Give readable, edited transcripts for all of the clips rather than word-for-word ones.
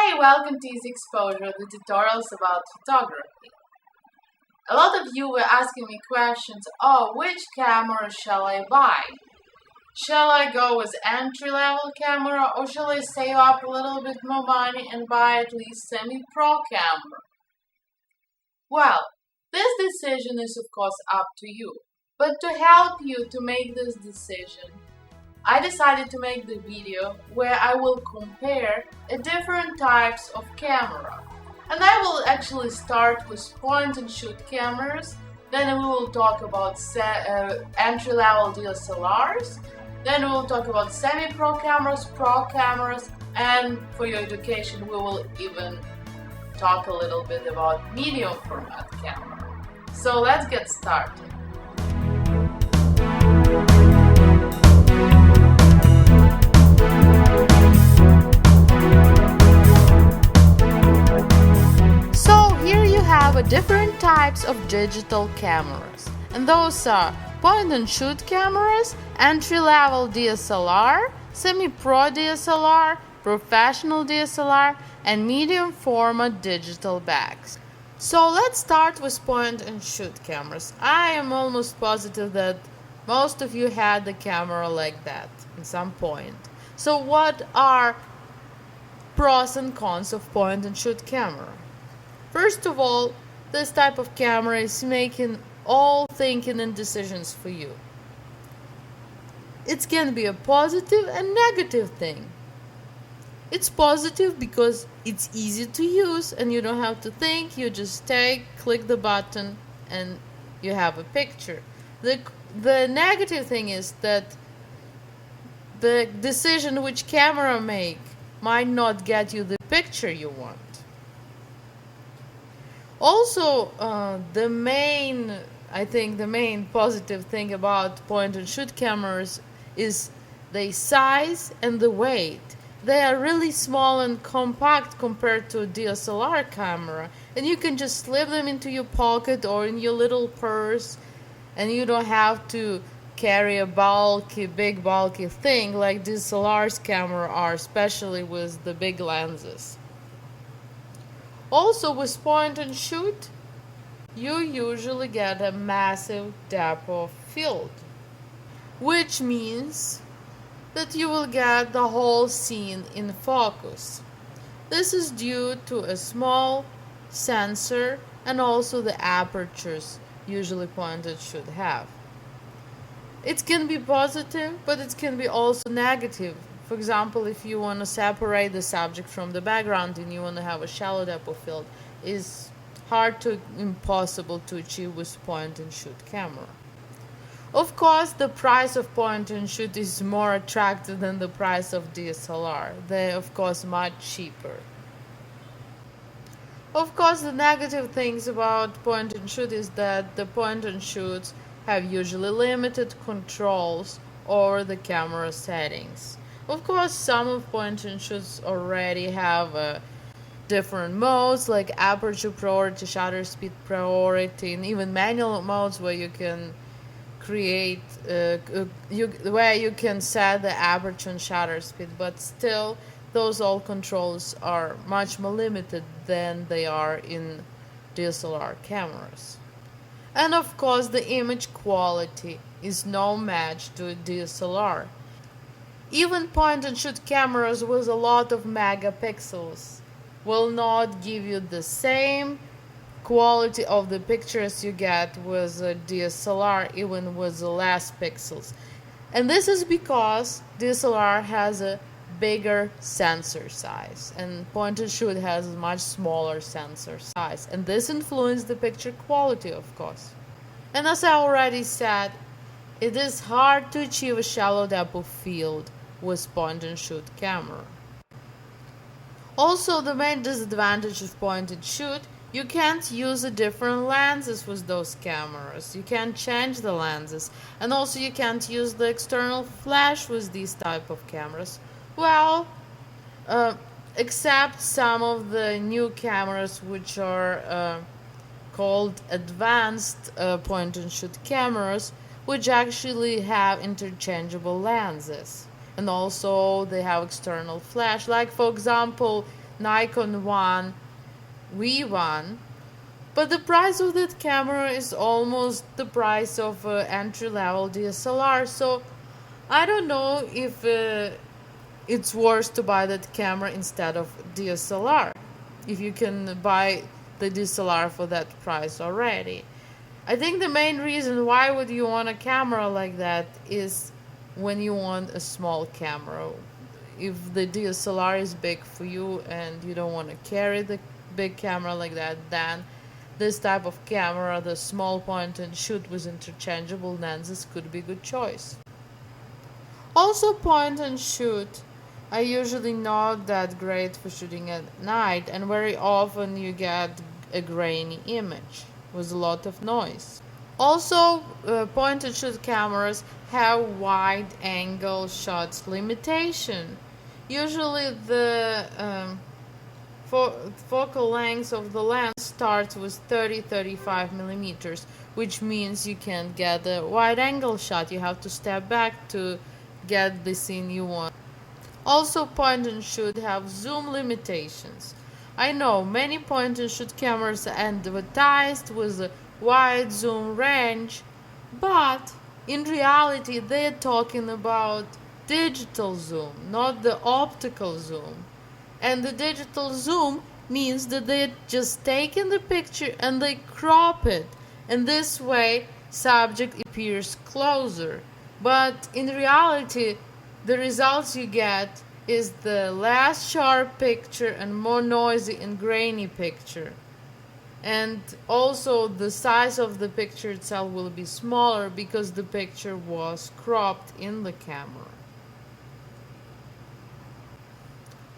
Hey, welcome to Easy Exposure, the tutorials about photography. A lot of you were asking me questions, which camera shall I buy? Shall I go with entry-level camera or shall I save up a little bit more money and buy at least semi-pro camera? Well, this decision is of course up to you, but to help you to make this decision, I decided to make the video where I will compare different types of camera. And I will actually start with point and shoot cameras, then we will talk about entry-level DSLRs, then we will talk about semi-pro cameras, and for your education we will even talk a little bit about medium format camera. So let's get started. Different types of digital cameras, and those are point and shoot cameras, entry-level DSLR, semi-pro DSLR, professional DSLR, and medium format digital bags. So let's start with point and shoot cameras. I am almost positive that most of you had a camera like that at some point. So what are pros and cons of point and shoot camera? First of all, this type of camera is making all thinking and decisions for you. It can be a positive and negative thing. It's positive because it's easy to use and you don't have to think, you just click the button and you have a picture. The negative thing is that the decision which camera make might not get you the picture you want. Also, the main positive thing about point and shoot cameras is the size and the weight. They are really small and compact compared to a DSLR camera, and you can just slip them into your pocket or in your little purse, and you don't have to carry a big bulky thing like DSLR's camera are, especially with the big lenses. Also, with point and shoot, you usually get a massive depth of field, which means that you will get the whole scene in focus. This is due to a small sensor and also the apertures usually point and shoot have. It can be positive, but it can be also negative. For example, if you want to separate the subject from the background and you want to have a shallow depth of field, it's hard to impossible to achieve with point and shoot camera. Of course, the price of point and shoot is more attractive than the price of DSLR. They're of course much cheaper. Of course, the negative things about point and shoot is that the point and shoots have usually limited controls over the camera settings. Of course, some of point and shoots already have different modes like aperture priority, shutter speed priority, and even manual modes where you can create where you can set the aperture and shutter speed. But still, those all controls are much more limited than they are in DSLR cameras. And of course, the image quality is no match to a DSLR. Even point-and-shoot cameras with a lot of megapixels will not give you the same quality of the pictures you get with a DSLR, even with less pixels. And this is because DSLR has a bigger sensor size and point-and-shoot has a much smaller sensor size. And this influences the picture quality, of course. And as I already said, it is hard to achieve a shallow depth of field with point and shoot camera. Also, the main disadvantage of point and shoot, you can't use different lenses with those cameras. You can't change the lenses, and also you can't use the external flash with these type of cameras. Well, except some of the new cameras which are called advanced point and shoot cameras, which actually have interchangeable lenses. And also they have external flash, like for example Nikon 1 V1, but the price of that camera is almost the price of entry-level DSLR. So I don't know if it's worth to buy that camera instead of DSLR, if you can buy the DSLR for that price already. I think the main reason why would you want a camera like that is when you want a small camera. If the DSLR is big for you and you don't want to carry the big camera like that, then this type of camera, the small point and shoot with interchangeable lenses, could be a good choice. Also, point and shoot are usually not that great for shooting at night, and very often you get a grainy image with a lot of noise. Also, point and shoot cameras have wide angle shots limitation. Usually the focal length of the lens starts with 30-35 millimeters, which means you can't get a wide angle shot. You have to step back to get the scene you want. Also, point and shoot have zoom limitations. I know many point and shoot cameras are advertised with a wide zoom range, but in reality they're talking about digital zoom, not the optical zoom. And the digital zoom means that they're just taking the picture and they crop it, and this way subject appears closer. But in reality, the results you get is the less sharp picture and more noisy and grainy picture. And also the size of the picture itself will be smaller because the picture was cropped in the camera.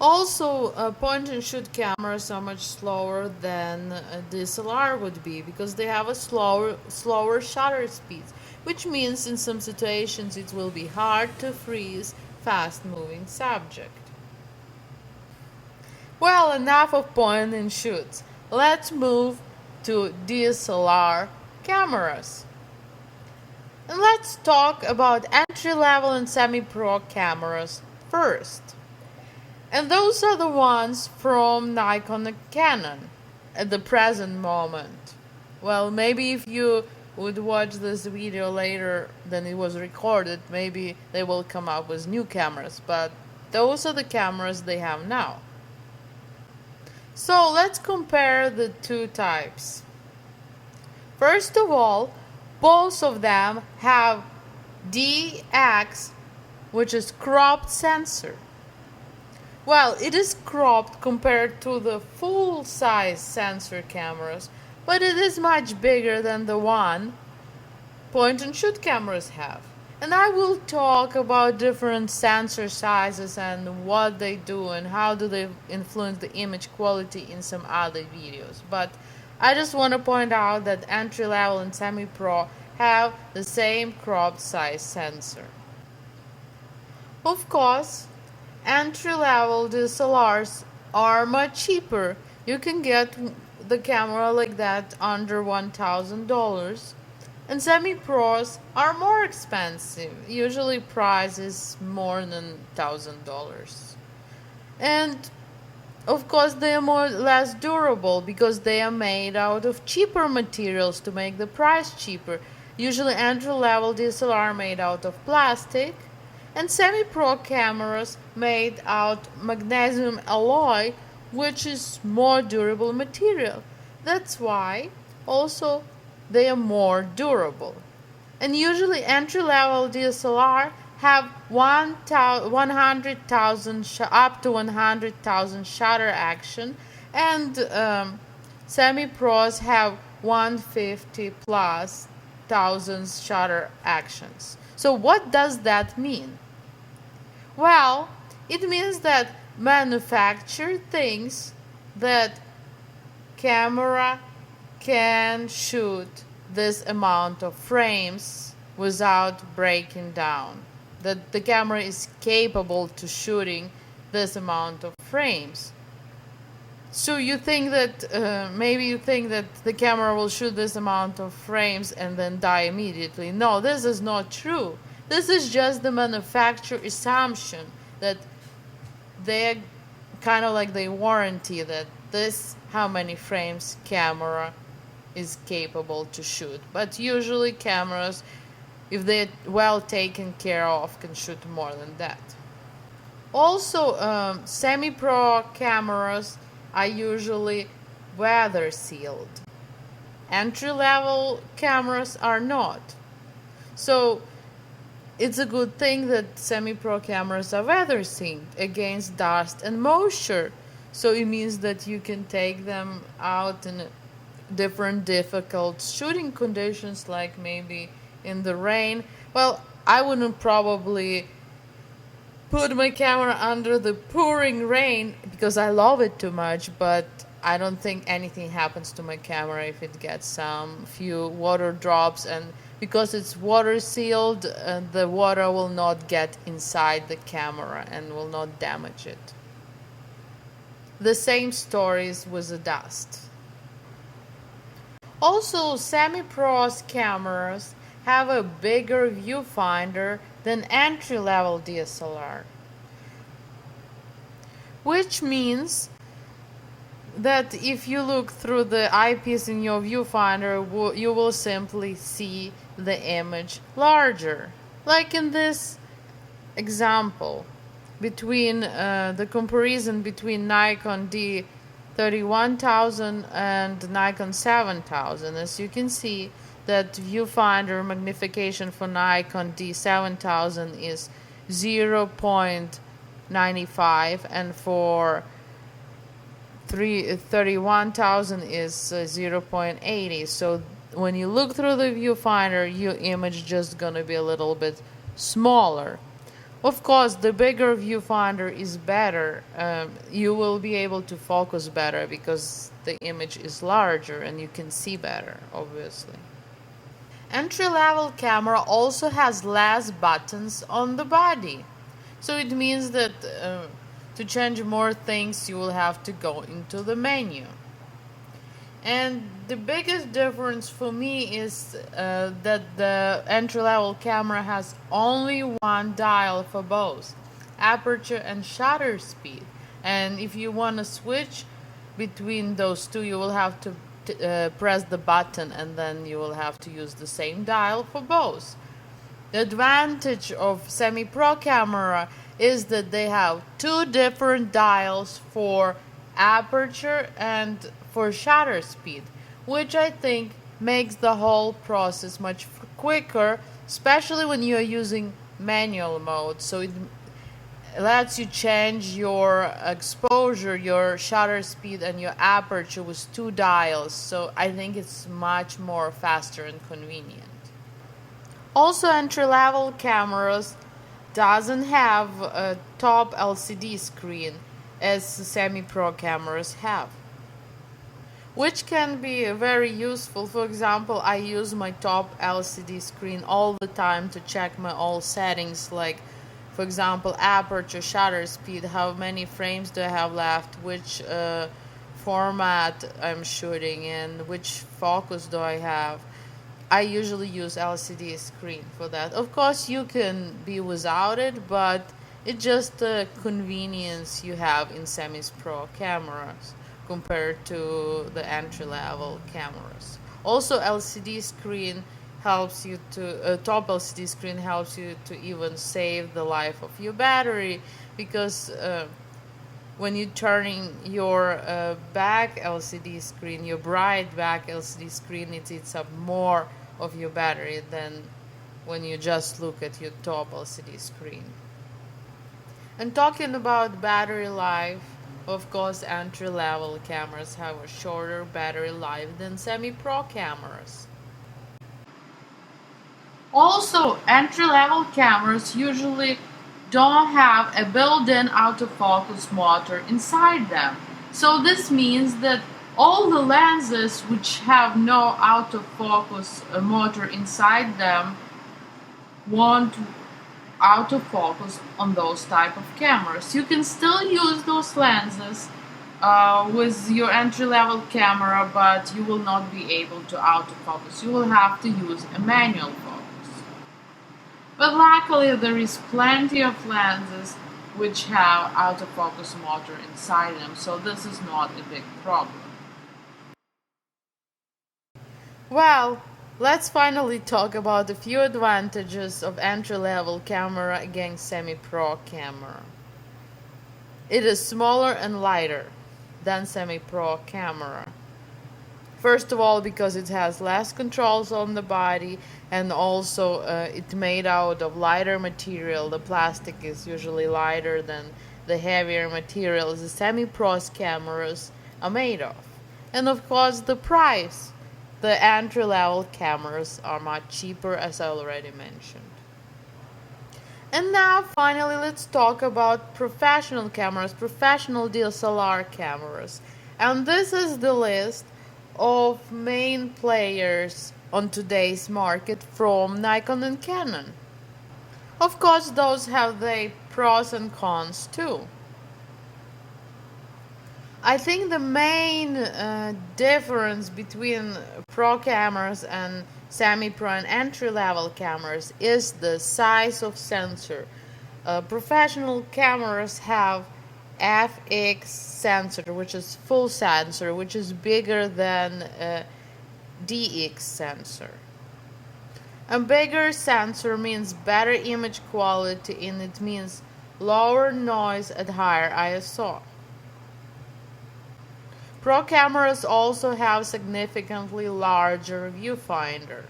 Also, point and shoot cameras are much slower than a DSLR would be because they have a slower shutter speed, which means in some situations it will be hard to freeze fast moving subject. Well, enough of point and shoots. Let's move to DSLR cameras. And let's talk about entry-level and semi-pro cameras first. And those are the ones from Nikon and Canon at the present moment. Well, maybe if you would watch this video later than it was recorded, maybe they will come up with new cameras, but those are the cameras they have now. So let's compare the two types. First of all, both of them have DX, which is cropped sensor. Well, it is cropped compared to the full-size sensor cameras, but it is much bigger than the one point-and-shoot cameras have. And I will talk about different sensor sizes and what they do and how do they influence the image quality in some other videos. But I just want to point out that entry-level and semi-pro have the same cropped size sensor. Of course, entry-level DSLRs are much cheaper. You can get the camera like that under $1,000. And semi-pros are more expensive. Usually price is more than $1,000. And of course they are less durable because they are made out of cheaper materials to make the price cheaper. Usually entry-level DSLR are made out of plastic, and semi-pro cameras made out magnesium alloy, which is more durable material. That's why also they are more durable. And usually entry-level DSLR have 100,000 up to 100,000 shutter action, and semi-pros have 150 plus thousand shutter actions. So what does that mean? Well, it means that manufacturer thinks that camera can shoot this amount of frames without breaking down. That the camera is capable to shooting this amount of frames. So you think that maybe you think that the camera will shoot this amount of frames and then die immediately. No, this is not true. This is just the manufacturer assumption that they're kind of like they warranty that this how many frames camera is capable to shoot. But usually cameras, if they're well taken care of, can shoot more than that. Also, semi-pro cameras are usually weather sealed. Entry-level cameras are not. So it's a good thing that semi-pro cameras are weather synced against dust and moisture. So it means that you can take them out in different difficult shooting conditions, like maybe in the rain. Well, I wouldn't probably put my camera under the pouring rain because I love it too much, but I don't think anything happens to my camera if it gets some few water drops, and because it's water sealed, the water will not get inside the camera and will not damage it. The same stories with the dust. Also, semi-pros cameras have a bigger viewfinder than entry-level DSLR, which means that if you look through the eyepiece in your viewfinder, you will simply see the image larger. Like in this example, between the comparison between Nikon D31,000 and Nikon 7000, as you can see that viewfinder magnification for Nikon D7000 is 0.95 and for 31,000 is 0.80. So when you look through the viewfinder, your image just gonna be a little bit smaller. Of course, the bigger viewfinder is better. You will be able to focus better because the image is larger and you can see better, obviously. Entry-level camera also has less buttons on the body. So it means that to change more things, you will have to go into the menu. And the biggest difference for me is that the entry-level camera has only one dial for both aperture and shutter speed. And if you want to switch between those two, you will have to press the button, and then you will have to use the same dial for both. The advantage of semi-pro camera is that they have two different dials for aperture and for shutter speed, which I think makes the whole process much quicker, especially when you are using manual mode. So it lets you change your exposure, your shutter speed, and your aperture with two dials. So I think it's much more faster and convenient. Also, entry-level cameras doesn't have a top LCD screen as semi-pro cameras have, which can be very useful. For example, I use my top LCD screen all the time to check my all settings, like for example aperture, shutter speed, how many frames do I have left, which format I'm shooting in, which focus do I have. I usually use LCD screen for that. Of course, you can be without it, but it's just a convenience you have in semi-pro cameras compared to the entry-level cameras. Also, LCD screen helps you to top LCD screen helps you to even save the life of your battery, because when you're turning your back LCD screen, your bright back LCD screen, it eats up more of your battery than when you just look at your top LCD screen. And talking about battery life, of course, entry-level cameras have a shorter battery life than semi-pro cameras. Also, entry-level cameras usually don't have a built-in autofocus motor inside them. So this means that all the lenses which have no autofocus motor inside them won't autofocus on those type of cameras. You can still use those lenses with your entry-level camera, but you will not be able to autofocus. You will have to use a manual focus. But luckily there is plenty of lenses which have autofocus motor inside them, so this is not a big problem. Well, let's finally talk about a few advantages of entry-level camera against semi-pro camera. It is smaller and lighter than semi-pro camera. First of all, because it has less controls on the body, and also it's made out of lighter material. The plastic is usually lighter than the heavier materials the semi-pro cameras are made of. And of course, the price. The entry-level cameras are much cheaper, as I already mentioned. And now, finally, let's talk about professional cameras, professional DSLR cameras. And this is the list of main players on today's market from Nikon and Canon. Of course, those have their pros and cons too. I think the main difference between pro cameras and semi-pro and entry-level cameras is the size of sensor. Professional cameras have FX sensor, which is full sensor, which is bigger than DX sensor. A bigger sensor means better image quality, and it means lower noise at higher ISO. Pro cameras also have significantly larger viewfinder.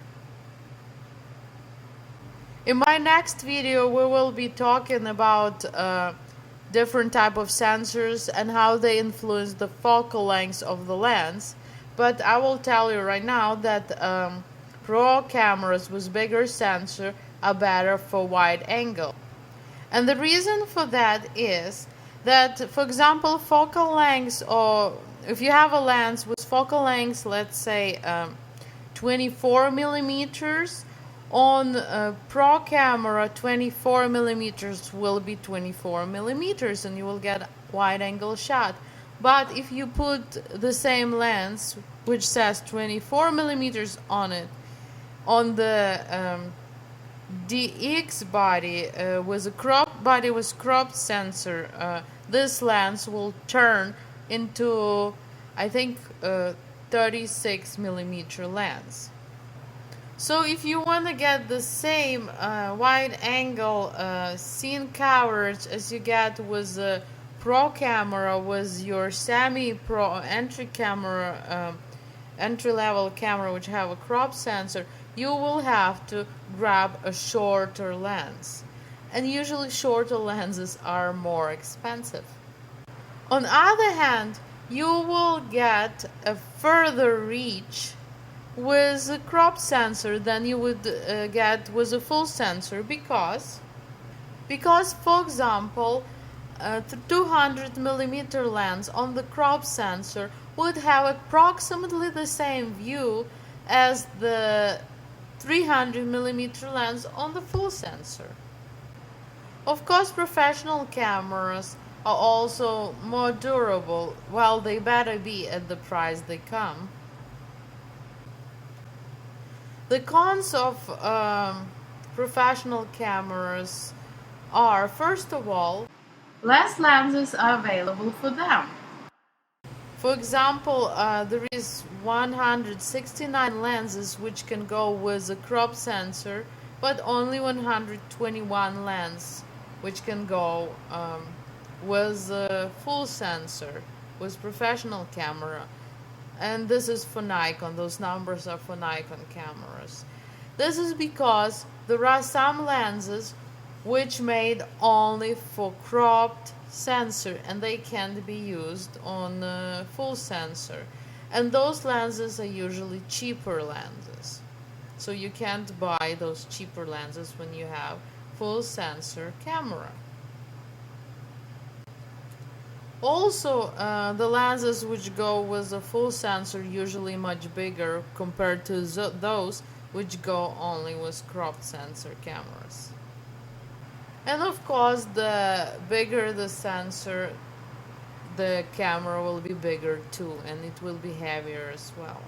In my next video, we will be talking about different type of sensors and how they influence the focal length of the lens. But I will tell you right now that pro cameras with bigger sensor are better for wide angle. And the reason for that is that, for example, focal length, or if you have a lens with focal length, let's say 24 millimeters, on a pro camera 24 millimeters will be 24 millimeters and you will get a wide angle shot. But if you put the same lens which says 24 millimeters on it, on the DX body with a cropped sensor, this lens will turn into, I think, 36 millimeter lens. So if you want to get the same wide angle scene coverage as you get with the pro camera, with your semi-pro entry-level camera which have a crop sensor, you will have to grab a shorter lens. And usually shorter lenses are more expensive. On the other hand, you will get a further reach with a crop sensor than you would get with a full sensor, because for example, the 200 millimeter lens on the crop sensor would have approximately the same view as the 300 millimeter lens on the full sensor. Of course, professional cameras are also more durable. Well, they better be at the price they come. The cons of professional cameras are, first of all, less lenses are available for them. For example, there is 169 lenses which can go with a crop sensor, but only 121 lenses which can go with a full sensor, with professional camera. And this is for Nikon. Those numbers are for Nikon cameras. This is because there are some lenses which made only for cropped sensor, and they can't be used on a full sensor. And those lenses are usually cheaper lenses. So you can't buy those cheaper lenses when you have full sensor camera. Also, the lenses which go with a full sensor usually much bigger compared to those which go only with cropped sensor cameras. And of course, the bigger the sensor, the camera will be bigger too, and it will be heavier as well.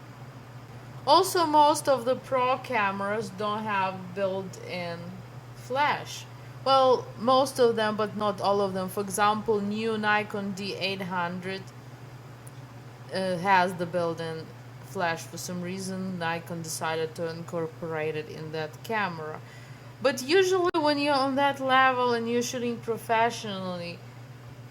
Also, most of the pro cameras don't have built-in flash, Well, most of them, but not all of them. For example, new Nikon D800 has the built-in flash. For some reason, Nikon decided to incorporate it in that camera. But usually when you're on that level and you're shooting professionally,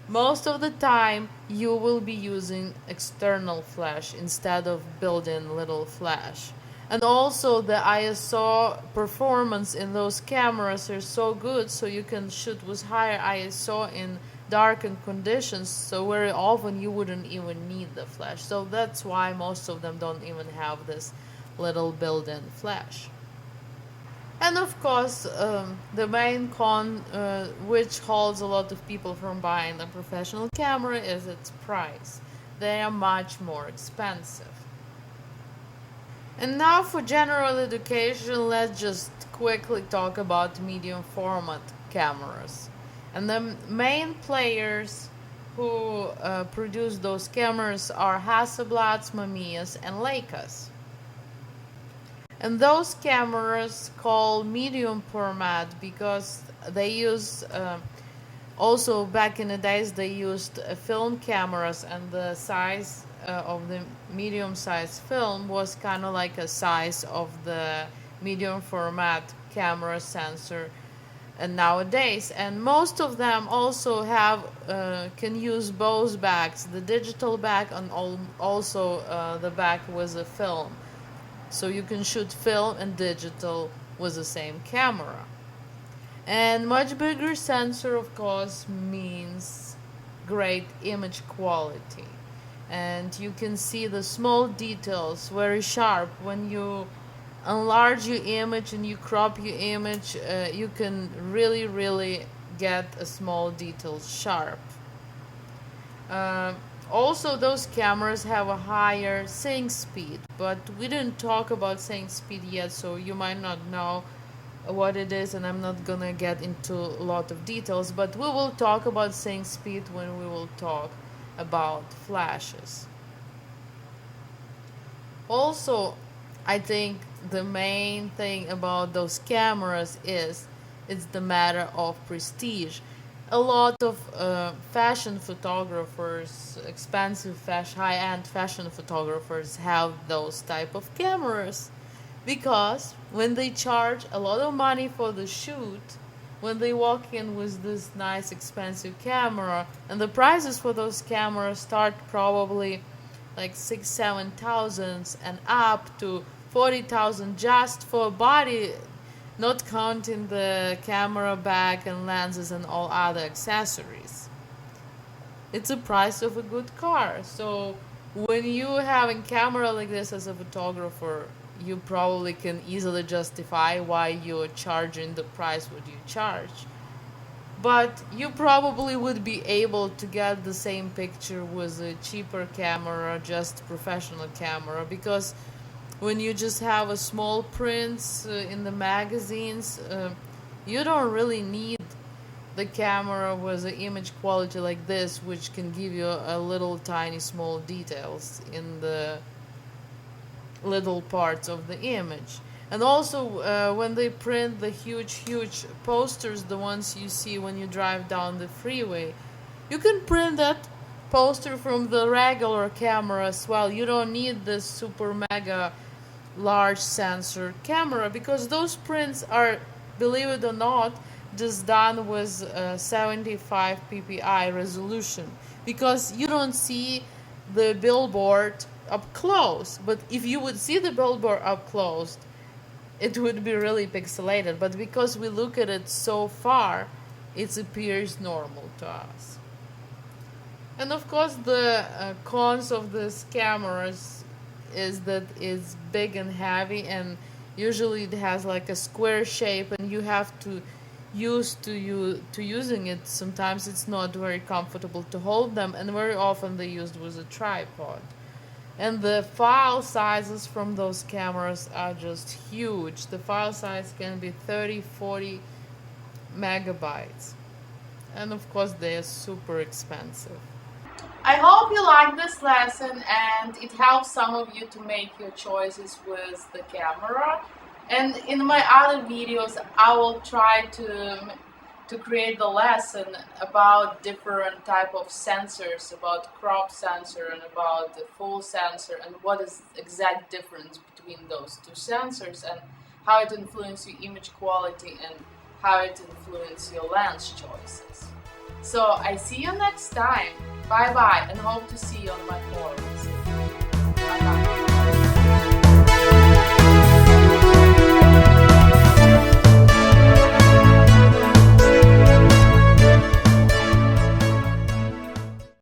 most of the time you will be using external flash instead of built-in little flash. And also the ISO performance in those cameras are so good, so you can shoot with higher ISO in darkened conditions, so very often you wouldn't even need the flash. So that's why most of them don't even have this little built-in flash. And of course, the main con, which holds a lot of people from buying a professional camera, is its price. They are much more expensive. And now for general education, let's just quickly talk about medium format cameras. And the main players who produce those cameras are Hasselblads, Mamiya's, and Leicas. And those cameras called medium format because they use also back in the days they used film cameras, and the size of the medium size film was kind of like a size of the medium format camera sensor and nowadays. And most of them also have can use both backs, the digital back and also the back with a film, so you can shoot film and digital with the same camera. And much bigger sensor, of course, means great image quality. And you can see the small details very sharp. When you enlarge your image and you crop your image, you can really get a small details sharp. Uh, Also, those cameras have a higher sync speed, but we didn't talk about sync speed yet, so you might not know what it is, and I'm not gonna get into a lot of details, but we will talk about sync speed when we will talk about flashes. Also, I think the main thing about those cameras is it's the matter of prestige. A lot of fashion photographers, expensive high-end fashion photographers have those type of cameras because when they charge a lot of money for the shoot, when they walk in with this nice expensive camera, and the prices for those cameras start probably like 6 7 thousands and up to 40,000 just for a body, not counting the camera bag and lenses and all other accessories. It's the price of a good car. So when you have a camera like this as a photographer, you probably can easily justify why you're charging the price what you charge. But you probably would be able to get the same picture with a cheaper camera, just professional camera, because when you just have a small prints in the magazines, you don't really need the camera with the image quality like this, which can give you a little tiny small details in the little parts of the image. And also, when they print the huge posters, the ones you see when you drive down the freeway, you can print that poster from the regular camera as well. You don't need this super mega large sensor camera because those prints are, believe it or not, just done with 75 ppi resolution, because you don't see the billboard up close. But if you would see the billboard up close, it would be really pixelated, but because we look at it so far, it appears normal to us. And of course, the cons of these cameras is that it's big and heavy, and usually it has like a square shape, and you have to using it. Sometimes it's not very comfortable to hold them, and very often they're used with a tripod. And the file sizes from those cameras are just huge. The file size can be 30-40 megabytes. And of course, they are super expensive. I hope you like this lesson and it helps some of you to make your choices with the camera. And in my other videos, I will try to to create the lesson about different type of sensors, about crop sensor and about the full sensor, and what is the exact difference between those two sensors and how it influences your image quality and how it influences your lens choices. So I see you next time. Bye bye, and hope to see you on my forums. Bye bye.